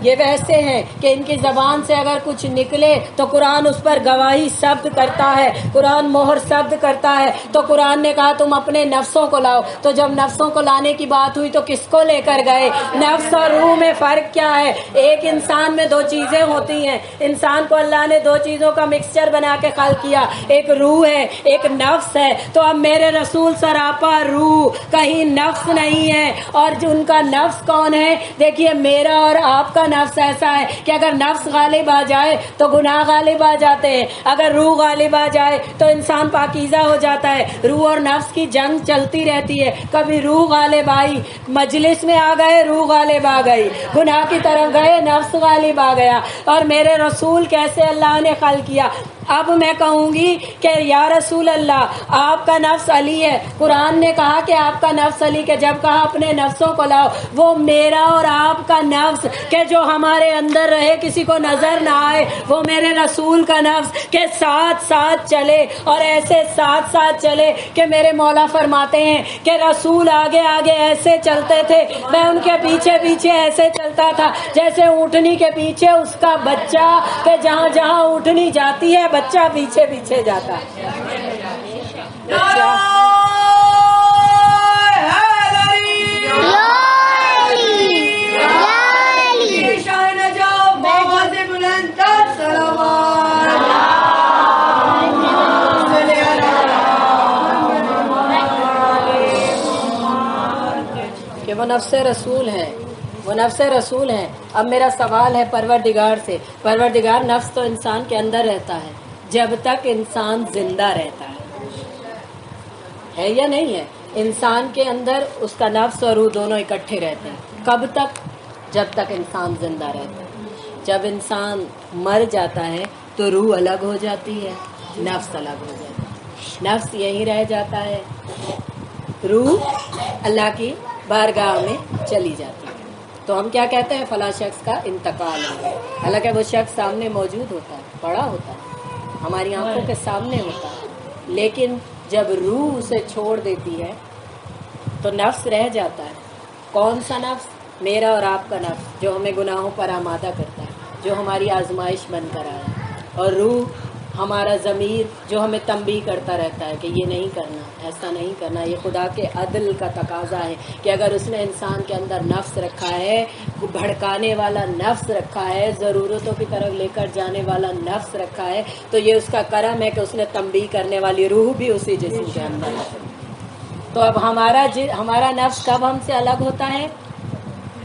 یہ ویسے ہیں کہ ان کی زبان سے اگر کچھ نکلے تو قرآن اس پر گواہی ثبت کرتا ہے، قرآن مہر ثبت کرتا ہے۔ تو قرآن نے کہا تم اپنے نفسوں کو لاؤ، تو جب نفسوں کو لانے کی بات ہوئی تو کس کو لے کر گئے؟ نفس اور روح میں فرق کیا ہے؟ ایک انسان میں دو چیزیں ہوتی ہیں، انسان کو اللہ نے دو چیزوں کا مکسچر بنا کے خلق کیا، ایک روح ہے ایک نفس ہے۔ تو اب میرے رسول سراپا روح، کہیں نفس نہیں ہے۔ اور جو ان کا نفس کون ہے؟ دیکھیے میرا اور آپ کا نفس ایسا ہے کہ اگر نفس غالب آ جائے تو گناہ غالب آ جاتے ہیں، اگر روح غالب آ جائے تو انسان پاکیزہ ہو جاتا ہے۔ روح اور نفس کی جنگ چلتی رہتی ہے، کبھی روح غالب آئی، مجلس میں آ گئے روح غالب آ گئی، گناہ کی طرف گئے نفس غالب آ گیا۔ اور میرے رسول کیسے اللہ نے خلق کیا؟ اب میں کہوں گی کہ یا رسول اللہ آپ کا نفس علی ہے، قرآن نے کہا کہ آپ کا نفس علی، کہ جب کہا اپنے نفسوں کو لاؤ، وہ میرا اور آپ کا نفس کہ جو ہمارے اندر رہے کسی کو نظر نہ آئے، وہ میرے رسول کا نفس کہ ساتھ ساتھ چلے، اور ایسے ساتھ ساتھ چلے کہ میرے مولا فرماتے ہیں کہ رسول آگے آگے ایسے چلتے تھے، میں ان کے پیچھے پیچھے ایسے چلتا تھا جیسے اونٹنی کے پیچھے اس کا بچہ، کہ جہاں جہاں اونٹنی جاتی ہے بچہ پیچھے پیچھے جاتا ہے۔ کہ وہ نفس رسول ہیں، وہ نفس رسول ہیں۔ اب میرا سوال ہے پروردگار سے، پروردگار نفس تو انسان کے اندر رہتا ہے جب تک انسان زندہ رہتا ہے یا نہیں ہے؟ انسان کے اندر اس کا نفس اور روح دونوں اکٹھے رہتے ہیں، کب تک؟ جب تک انسان زندہ رہتا ہے۔ جب انسان مر جاتا ہے تو روح الگ ہو جاتی ہے، نفس الگ ہو جاتا ہے، نفس یہیں رہ جاتا ہے، روح اللہ کی بارگاہ میں چلی جاتی ہے۔ تو ہم کیا کہتے ہیں فلاں شخص کا انتقال ہو گیا، حالانکہ وہ شخص سامنے موجود ہوتا ہے، پڑا ہوتا ہے، ہماری آنکھوں کے سامنے ہوتا ہے، لیکن جب روح اسے چھوڑ دیتی ہے تو نفس رہ جاتا ہے۔ کون سا نفس؟ میرا اور آپ کا نفس، جو ہمیں گناہوں پر آمادہ کرتا ہے، جو ہماری آزمائش بن کر آیا، اور روح ہمارا ضمیر جو ہمیں تنبیہ کرتا رہتا ہے کہ یہ نہیں کرنا، ایسا نہیں کرنا۔ یہ خدا کے عدل کا تقاضا ہے کہ اگر اس نے انسان کے اندر نفس رکھا ہے، بھڑکانے والا نفس رکھا ہے، ضرورتوں کی طرف لے کر جانے والا نفس رکھا ہے، تو یہ اس کا کرم ہے کہ اس نے تنبیہ کرنے والی روح بھی اسی جسم کے اندر ہے۔ تو اب ہمارا نفس کب ہم سے الگ ہوتا ہے؟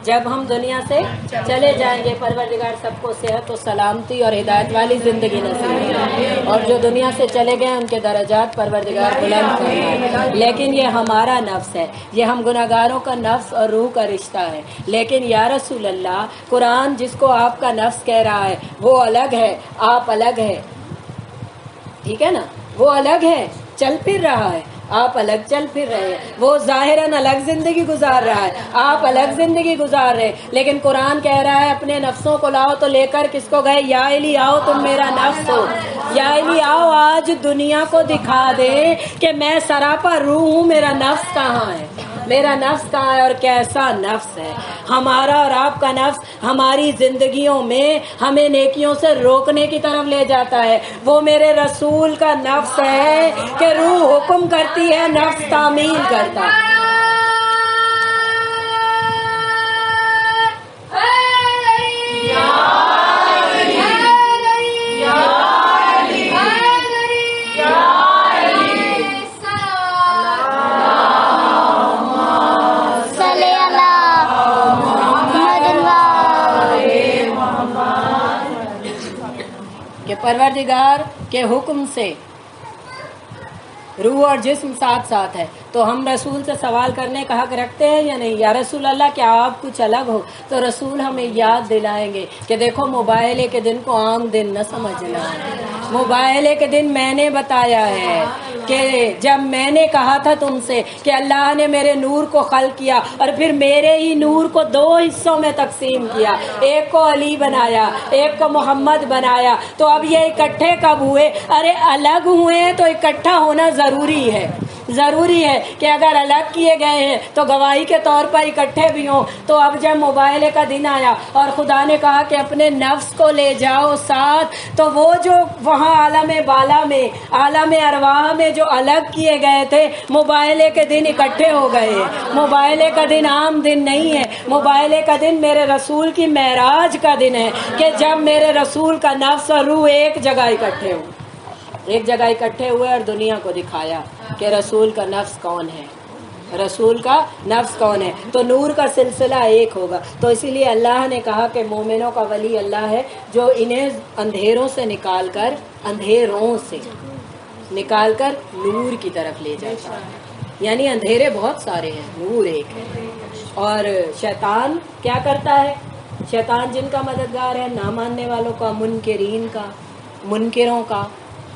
جب ہم دنیا سے چلے جائیں گے۔ پروردگار سب کو صحت و سلامتی اور ہدایت والی زندگی نصیب کرے، اور جو دنیا سے چلے گئے ان کے درجات پروردگار بلند فرمائے۔ لیکن یہ ہمارا نفس ہے، یہ ہم گناہگاروں کا نفس اور روح کا رشتہ ہے۔ لیکن یا رسول اللہ، قرآن جس کو آپ کا نفس کہہ رہا ہے وہ الگ ہے، آپ الگ ہے، ٹھیک ہے نا؟ وہ الگ ہے، چل پھر رہا ہے، آپ الگ چل پھر رہے ہیں۔ وہ ظاہراً الگ زندگی گزار رہا ہے، آپ الگ زندگی گزار رہے ہیں۔ لیکن قرآن کہہ رہا ہے اپنے نفسوں کو لاؤ، تو لے کر کس کو گئے؟ یا علی آؤ تم میرا نفس ہو، یا علی آؤ آج دنیا کو دکھا دے کہ میں سراپا روح ہوں، میرا نفس کہاں ہے، میرا نفس کہاں ہے اور کیسا نفس ہے۔ ہمارا اور آپ کا نفس ہماری زندگیوں میں ہمیں نیکیوں سے روکنے کی طرف لے جاتا ہے۔ وہ میرے رسول کا نفس ہے کہ روح حکم کرتی ہے، نفس تعمیل کرتا ہے۔ کہ پروردگار کے حکم سے روح اور جسم ساتھ ساتھ ہے، تو ہم رسول سے سوال کرنے کا حق رکھتے ہیں یا نہیں؟ یا رسول اللہ کیا آپ کچھ الگ ہو؟ تو رسول ہمیں یاد دلائیں گے کہ دیکھو موبائل کے دن کو عام دن نہ سمجھنا، موبائل کے دن میں نے بتایا ہے کہ جب میں نے کہا تھا تم سے کہ اللہ نے میرے نور کو خلق کیا اور پھر میرے ہی نور کو دو حصوں میں تقسیم کیا، ایک کو علی بنایا، ایک کو محمد بنایا، تو اب یہ اکٹھے کب ہوئے؟ ارے الگ ہوئے ہیں تو اکٹھا ہونا ضروری ہے، ضروری ہے کہ اگر الگ کیے گئے ہیں تو گواہی کے طور پر اکٹھے بھی ہوں۔ تو اب جب موبائل کا دن آیا اور خدا نے کہا کہ اپنے نفس کو لے جاؤ ساتھ، تو وہ جو وہاں عالم بالا میں، عالم ارواح میں جو الگ کیے گئے تھے، موبائل کے دن اکٹھے ہو گئے ہیں۔ موبائل کا دن عام دن نہیں ہے، موبائل کا دن میرے رسول کی معراج کا دن ہے کہ جب میرے رسول کا نفس اور روح ایک جگہ اکٹھے ہوئے، ایک جگہ اکٹھے ہوئے اور دنیا کو دکھایا کہ رسول کا نفس کون ہے، رسول کا نفس کون ہے۔ تو نور کا سلسلہ ایک ہوگا۔ تو اسی لیے اللہ نے کہا کہ مومنوں کا ولی اللہ ہے جو انہیں اندھیروں سے نکال کر، اندھیروں سے نکال کر نور کی طرف لے جاتا ہے۔ یعنی اندھیرے بہت سارے ہیں، نور ایک ہے۔ اور شیطان کیا کرتا ہے؟ شیطان جن کا مددگار ہے، نہ ماننے والوں کا، منکرین کا، منکروں کا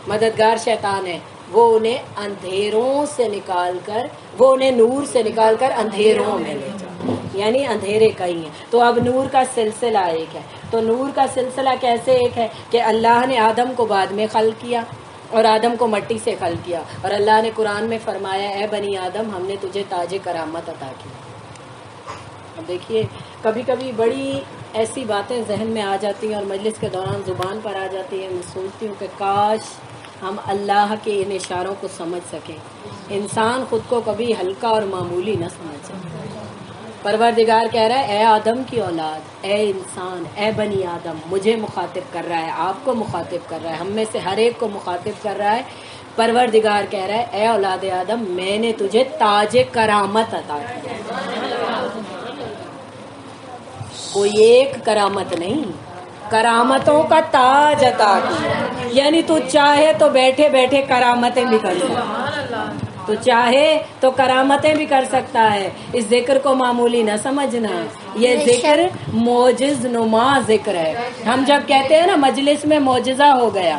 مددگار شیطان ہے۔ وہ انہیں اندھیروں سے نکال کر، وہ انہیں نور سے نکال کر اندھیروں میں لے جاتا ہے، یعنی اندھیرے کئی ہیں۔ تو اب نور کا سلسلہ ایک ہے۔ تو نور کا سلسلہ کیسے ایک ہے کہ اللہ نے آدم کو بعد میں خلق کیا اور آدم کو مٹی سے خلق کیا، اور اللہ نے قرآن میں فرمایا اے بنی آدم ہم نے تجھے تاج کرامت عطا کی۔ اب دیکھیے کبھی کبھی بڑی ایسی باتیں ذہن میں آ جاتی ہیں اور مجلس کے دوران زبان پر آ جاتی ہیں، میں سوچتی ہوں کہ کاش ہم اللہ کے ان اشاروں کو سمجھ سکیں۔ انسان خود کو کبھی ہلکا اور معمولی نہ سمجھ سکے۔ پروردگار کہہ رہا ہے اے آدم کی اولاد، اے انسان، اے بنی آدم، مجھے مخاطب کر رہا ہے، آپ کو مخاطب کر رہا ہے، ہم میں سے ہر ایک کو مخاطب کر رہا ہے۔ پروردگار کہہ رہا ہے اے اولاد آدم میں نے تجھے تاج کرامت عطا کی۔ کوئی ایک کرامت نہیں، کرامتوں کا تاج عطا کی۔ یعنی تو چاہے تو بیٹھے بیٹھے کرامتیں بھی کر سکتا، تو چاہے تو کرامتیں بھی کر سکتا ہے۔ اس ذکر کو معمولی نہ سمجھنا، یہ ذکر معجز نما ذکر ہے۔ ہم جب کہتے ہیں نا مجلس میں معجزہ ہو گیا،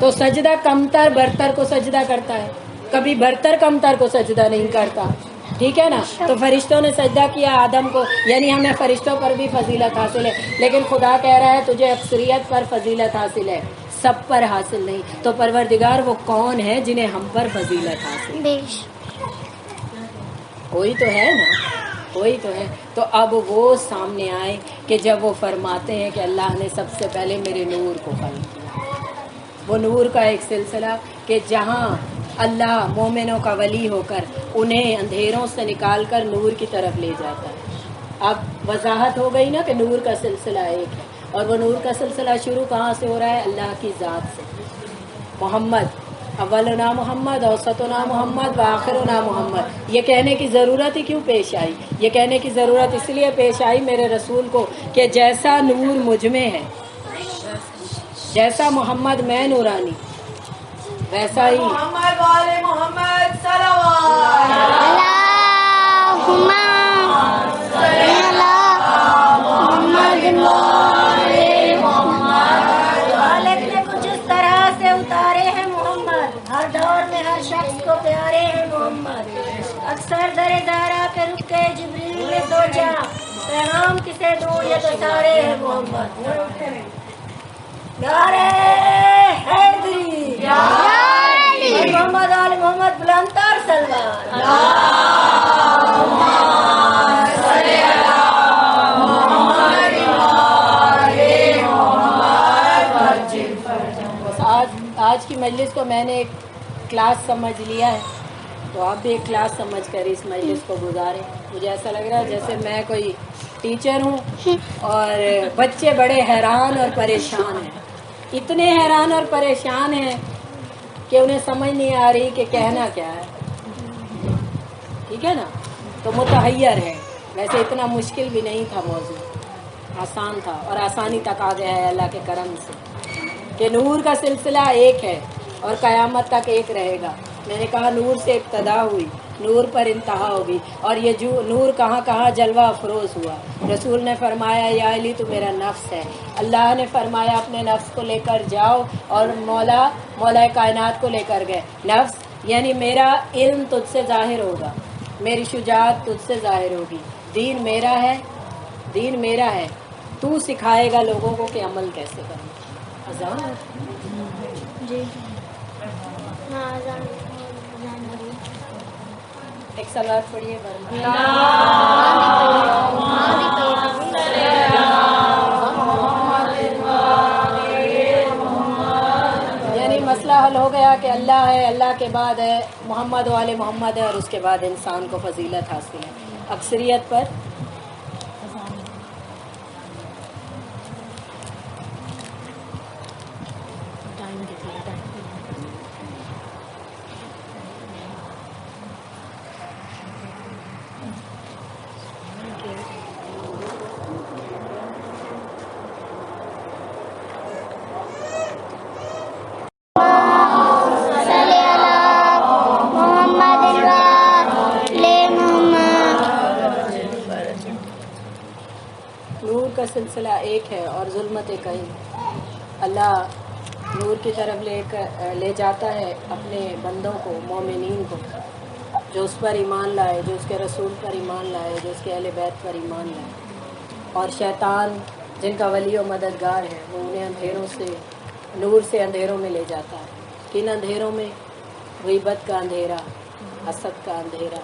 تو سجدہ کمتر برتر کو سجدہ کرتا ہے، کبھی برتر کمتر کو سجدہ نہیں کرتا، ٹھیک ہے نا. تو فرشتوں نے سجدہ کیا آدم کو، یعنی ہمیں فرشتوں پر بھی فضیلت حاصل ہے، لیکن خدا کہہ رہا ہے تجھے اکثریت پر فضیلت حاصل ہے، سب پر حاصل نہیں. تو پروردگار وہ کون ہے جنہیں ہم پر فضیلت حاصل ہے؟ کوئی تو ہے نا، کوئی تو ہے. تو اب وہ سامنے آئے کہ جب وہ فرماتے ہیں کہ اللہ نے سب سے پہلے میرے نور کو خلق کیا، وہ نور کا ایک سلسلہ کہ جہاں اللہ مومنوں کا ولی ہو کر انہیں اندھیروں سے نکال کر نور کی طرف لے جاتا ہے. اب وضاحت ہو گئی نا کہ نور کا سلسلہ ایک ہے، اور وہ نور کا سلسلہ شروع کہاں سے ہو رہا ہے؟ اللہ کی ذات سے. محمد، اولنا محمد، اوسطنا محمد، وآخرنا محمد. یہ کہنے کی ضرورت ہی کیوں پیش آئی؟ یہ کہنے کی ضرورت اس لیے پیش آئی میرے رسول کو کہ جیسا نور مجھ میں ہے، جیسا محمد میں نورانی، ویسا ہی محمد والے محمد صلوات اللہم صلی علی محمد. خالق نے کچھ اس طرح سے اتارے ہیں محمد، ہر دور میں ہر شخص کو پیارے ہیں محمد. اکثر در دارا پہ رک کے جبریل نے سوچا پیغام کسے دوں، یہ تو سارے ہیں محمد. نعرہ حیدری، محمد آل محمد بلند تر سلوات. آج کی مجلس کو میں نے ایک کلاس سمجھ لیا ہے، تو آپ بھی ایک کلاس سمجھ کر اس مجلس کو گزاریں. مجھے ایسا لگ رہا ہے جیسے میں کوئی ٹیچر ہوں اور بچے بڑے حیران اور پریشان ہیں، اتنے حیران اور پریشان ہیں کہ انہیں سمجھ نہیں آ رہی کہ کہنا کیا ہے. ٹھیک ہے نا، تو متحیر ہے. ویسے اتنا مشکل بھی نہیں تھا، موضوع آسان تھا، اور آسانی تک آ گیا ہے اللہ کے کرم سے کہ نور کا سلسلہ ایک ہے اور قیامت تک ایک رہے گا. میں نے کہا نور سے ابتدا ہوئی، نور پر انتہا ہوگی، اور یہ جو نور کہاں کہاں جلوہ افروز ہوا. رسول نے فرمایا یا علی تو میرا نفس ہے. اللہ نے فرمایا اپنے نفس کو لے کر جاؤ، اور مولا کائنات کو لے کر گئے. نفس یعنی میرا علم تجھ سے ظاہر ہوگا، میری شجاعت تجھ سے ظاہر ہوگی، دین میرا ہے، دین میرا ہے، تو سکھائے گا لوگوں کو کہ عمل کیسے کریں. اذان جی ہاں اذان. ایک صلوات پڑھیے یعنی مسئلہ حل ہو گیا کہ اللہ ہے، اللہ کے بعد ہے محمد والے محمد ہے، اور اس کے بعد انسان کو فضیلت حاصل ہے اکثریت پر. نور کا سلسلہ ایک ہے اور ظلمت کہیں. اللہ نور کی طرف لے جاتا ہے اپنے بندوں کو، مومنین کو، جو اس پر ایمان لائے، جو اس کے رسول پر ایمان لائے، جو اس کے اہل بیت پر ایمان لائے. اور شیطان جن کا ولی و مددگار ہے وہ انہیں اندھیروں سے، نور سے اندھیروں میں لے جاتا ہے. کن اندھیروں میں؟ غیبت کا اندھیرا، حسد کا اندھیرا،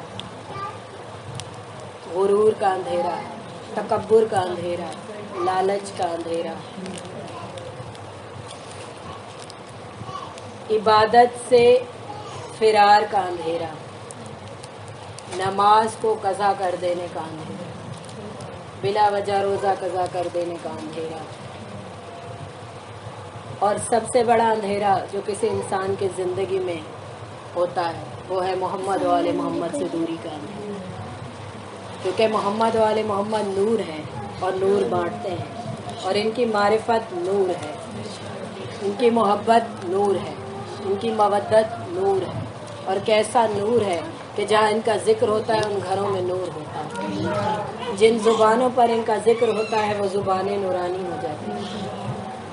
غرور کا اندھیرا، تکبر کا اندھیرا، لالچ کا اندھیرا، عبادت سے فرار کا اندھیرا، نماز کو قضا کر دینے کا اندھیرا، بلا وجہ روزہ قضا کر دینے کا اندھیرا، اور سب سے بڑا اندھیرا جو کسی انسان کی زندگی میں ہوتا ہے وہ ہے محمد والے محمد سے دوری کا اندھیرا. کیونکہ محمد والے محمد نور ہیں اور نور بانٹتے ہیں، اور ان کی معرفت نور ہے، ان کی محبت نور ہے، ان کی مودت نور ہے. اور کیسا نور ہے کہ جہاں ان کا ذکر ہوتا ہے ان گھروں میں نور ہوتا ہے. جن زبانوں پر ان کا ذکر ہوتا ہے وہ زبانیں نورانی ہو جاتی ہیں.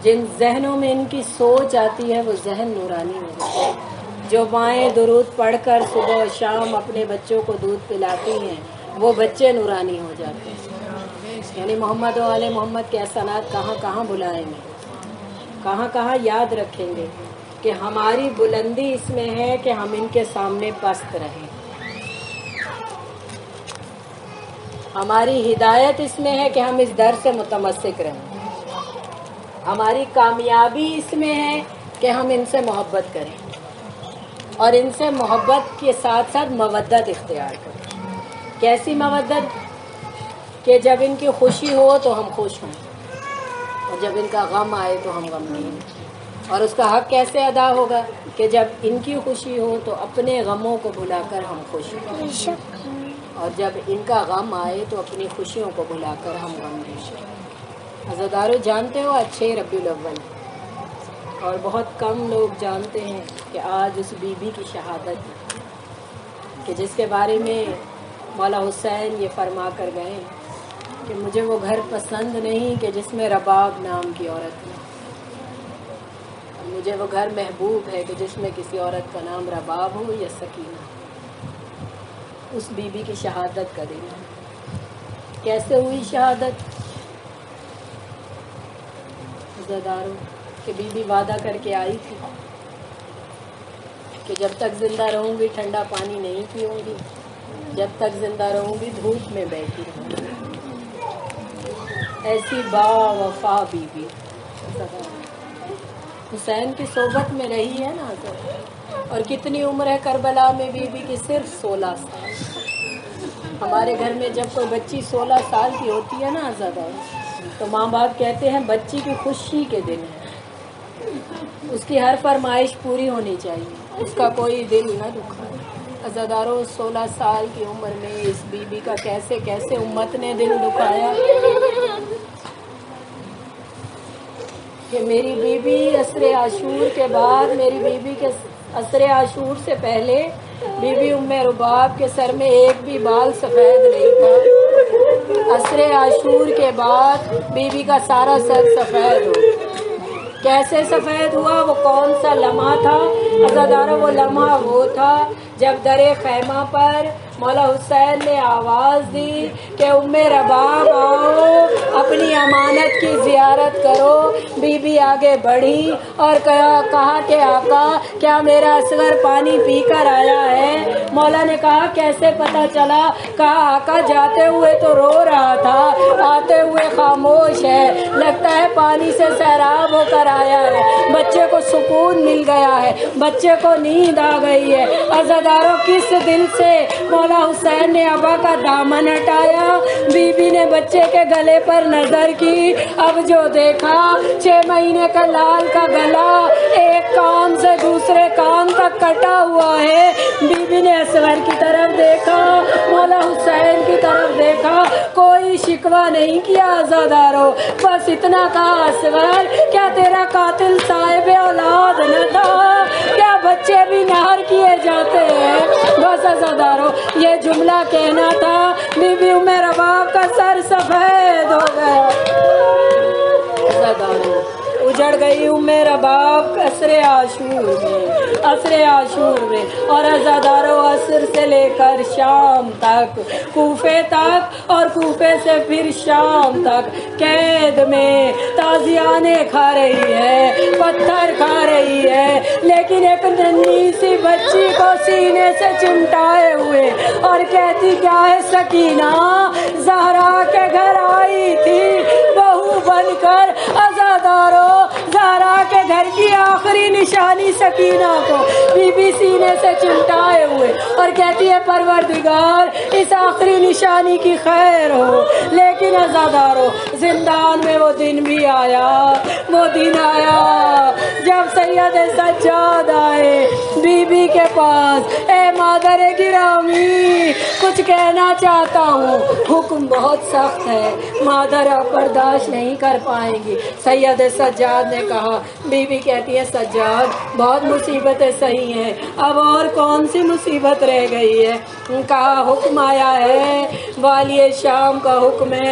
جن ذہنوں میں ان کی سوچ آتی ہے وہ ذہن نورانی ہو جاتے ہیں. جو مائیں درود پڑھ کر صبح و شام اپنے بچوں کو دودھ پلاتی ہیں وہ بچے نورانی ہو جاتے ہیں. یعنی محمد و آل محمد کے احسانات کہاں کہاں بلائیں گے, کہاں کہاں یاد رکھیں گے کہ ہماری بلندی اس میں ہے کہ ہم ان کے سامنے پست رہیں. ہماری ہدایت اس میں ہے کہ ہم اس در سے متمسک رہیں. ہماری کامیابی اس میں ہے کہ ہم ان سے محبت کریں اور ان سے محبت کے ساتھ ساتھ مودت اختیار کریں. کیسی مودت؟ کہ جب ان کی خوشی ہو تو ہم خوش ہوں اور جب ان کا غم آئے تو ہم غمگین. اور اس کا حق کیسے ادا ہوگا؟ کہ جب ان کی خوشی ہو تو اپنے غموں کو بھلا کر ہم خوش ہوں اور جب ان کا غم آئے تو اپنی خوشیوں کو بھلا کر ہم غمگین. عزادارو جانتے ہو اچھے ربیع الاول اور بہت کم لوگ جانتے ہیں کہ آج اس بی بی کی شہادت ہے کہ جس کے بارے میں مولا حسین یہ فرما کر گئے کہ مجھے وہ گھر پسند نہیں کہ جس میں رباب نام کی عورت ہے. مجھے وہ گھر محبوب ہے کہ جس میں کسی عورت کا نام رباب ہو یا سکینہ. اس بی بی کی شہادت کا دن ہے. کیسے ہوئی شہادت؟ عزادارو کہ بی بی وعدہ کر کے آئی تھی کہ جب تک زندہ رہوں گی ٹھنڈا پانی نہیں پیوں گی, جب تک زندہ رہوں گی دھوپ میں بیٹھی رہوں گی. ایسی با وفا بی بی حسین کی صحبت میں رہی ہے نا. اور کتنی عمر ہے کربلا میں بی بی کی؟ صرف 16 سال. ہمارے گھر میں جب کوئی بچی 16 سال کی ہوتی ہے نا عزادارو تو ماں باپ کہتے ہیں بچی کی خوشی کے دن ہے, اس کی ہر فرمائش پوری ہونی چاہیے, اس کا کوئی دل نہ دکھائے. عزادارو 16 سال کی عمر میں اس بی بی کا کیسے کیسے امت نے دل دکھایا کہ میری بی بی عصر عاشور کے بعد, میری بی بی کے عصر عاشور سے پہلے بی بی ام رباب کے سر میں ایک بھی بال سفید نہیں تھا. عصر عاشور کے بعد بی بی کا سارا سر سفید ہو. کیسے سفید ہوا؟ وہ کون سا لمحہ تھا عزادارو؟ وہ لمحہ وہ تھا جب در خیمہ پر مولا حسین نے آواز دی کہ ام رباب آؤ اپنی امانت کی زیارت کرو. بی بی آگے بڑھی اور کہا کہ آقا کیا میرا اصغر پانی پی کر آیا ہے؟ مولا نے کہا کیسے پتہ چلا؟ کہا آقا جاتے ہوئے تو رو رہا تھا, آتے ہوئے خاموش ہے, لگتا ہے پانی سے سیراب ہو کر آیا ہے. بچے کو سکون مل گیا ہے, بچے کو نیند آ گئی ہے. عزادارو کس دل سے مولا حسین نے ابا کا دامن ہٹایا, بی بی نے بچے کے گلے پر نظر کی. اب جو دیکھا 6 مہینے کا لال کا گلا ایک کان سے دوسرے کان تک کٹا ہوا ہے. بی بی نے اصغر کی طرف دیکھا, مولا حسین کی طرف دیکھا, کوئی شکوہ نہیں کیا عزادارو, بس اتنا کہا اصغر کیا تیرا قاتل صاحب اولاد نہ تھا؟ کیا بچے بھی نہر کیے جاتے ہیں؟ بس عزادارو یہ جملہ کہنا تھا, بی بی ام رباب کا سر سفید ہو گیا. عزادارو اجڑ گئی ام رباب عصر عاشور میں, عصر عاشور میں. اور عزادارو عصر سے لے کر شام تک, کوفے تک, اور کوفے سے پھر شام تک قید میں تازیانے کھا رہی ہے, پتھر کھا رہی ہے, لیکن ایک ننھی سی بچی کو سینے سے چمٹائے ہوئے اور کہتی کیا ہے سکینہ, زہرا کے گھر آئی تھی بہو بن کر. عزادارو زہرا کے گھر کی آخری نشانی سکینہ کو بی بی سینے سے چمٹائے ہوئے اور کہتی ہے پروردگار اس آخری نشانی کی خیر ہو. لیکن عزادارو زندان میں وہ دن بھی آیا, وہ دن آیا جب سید سجاد آئے بی بی کے پاس. اے مادر گرامی کچھ کہنا چاہتا ہوں, حکم بہت سخت ہے, مادر آپ برداشت نہیں کر پائیں گی. سید سجاد نے کہا, بی بی کہتی ہے سجاد بہت مصیبتیں سہی ہیں, اب اور کون سی مصیبت رہ گئی ہے؟ کہا حکم آیا ہے, والی شام کا حکم ہے,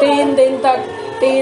3